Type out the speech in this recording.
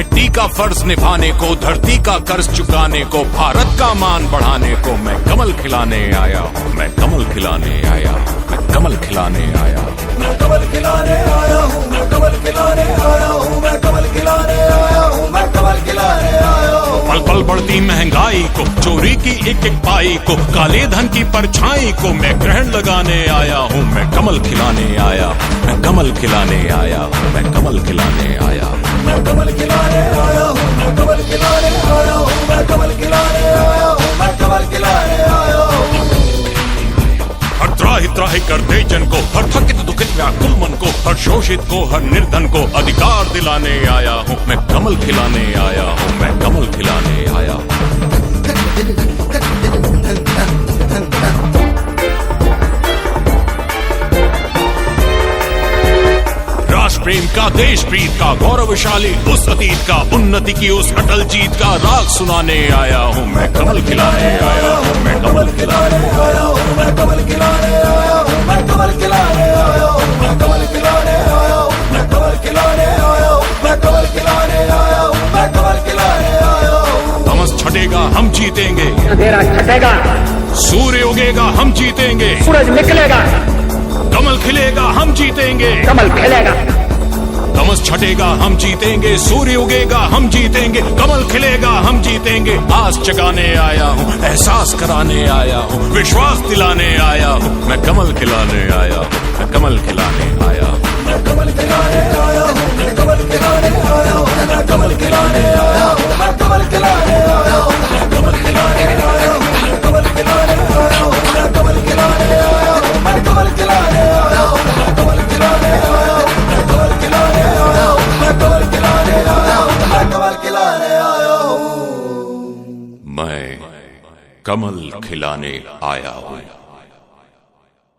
मिट्टी का फर्ज निभाने को, धरती का कर्ज चुकाने को, भारत का मान बढ़ाने को मैं कमल खिलाने आया हूँ, मैं कमल खिलाने आया हूँ, मैं कमल खिलाने आया हूँ, मैं कमल खिलाने आया हूँ, मैं कमल खिलाने आया हूँ, मैं कमल खिलाने आया हूँ, मैं कमल खिलाने आया हूँ। पल पल बढ़ती महंगाई को, चोरी की एक एक पाई को, काले धन की परछाई को मैं ग्रहण लगाने आया हूँ, मैं कमल खिलाने आया हूँ, मैं कमल खिलाने आया हूँ, मैं कमल खिलाने आया हूँ, मैं कमल खिलाने आया हूँ, मैं कमल खिलाने आया हूँ, मैं कमल खिलाने आया हूँ, मैं कमल खिलाने आया हूँ। हर त्राहि त्राहि कर दे जन को, हर थकित दुखित व्याकुल मन को, हर शोषित को, हर निर्धन को अधिकार दिलाने आया हूँ, मैं कमल खिलाने आया हूँ, मैं कमल खिलाने आया हूँ। राष्ट्र प्रेम का, देश प्रीत का, गौरवशाली उस अतीत का, उन्नति की उस अटल जीत का राग सुनाने आया हूँ, मैं कमल खिलाने आया हूँ, मैं कमल खिलाने आया हूँ, मैं कमल खिलाने आया हूँ, मैं कमल खिलाने आया हूँ, मैं कमल खिलाने आया हूँ, मैं कमल खिलाने आया हूँ, मैं कमल खिलाने आया हूँ, मैं कमल खिलाने आया हूँ। तमस छटेगा हम जीतेंगे, अंधेरा छटेगा, सूर्य उगेगा हम जीतेंगे, सूरज निकलेगा, कमल खिलेगा हम जीतेंगे, कमल खिलेगा। तमस छटेगा हम जीतेंगे, सूर्य उगेगा हम जीतेंगे, कमल खिलेगा हम जीतेंगे। आस जगाने आया हूँ, एहसास कराने आया हूँ, विश्वास दिलाने आया हूँ, मैं कमल खिलाने आया हूँ, मैं कमल खिलाने आया हूँ, मैं कमल खिलाने आया हूँ, मैं कमल खिलाने आया हूँ, मैं कमल खिलाने आया हूँ, मैं कमल खिलाने आया हूँ, मैं कमल खिलाने आया हूँ, मैं कमल खिलाने आया हूँ, मैं कमल खिलाने आया हूँ, मैं कमल खिलाने आया हूँ, मैं कमल खिलाने आया हूँ, मैं कमल खिलाने आया हूँ, मैं कमल खिलाने आया हूँ, मैं कमल खिलाने आया हूँ। मैं कमल खिलाने आया हूँ।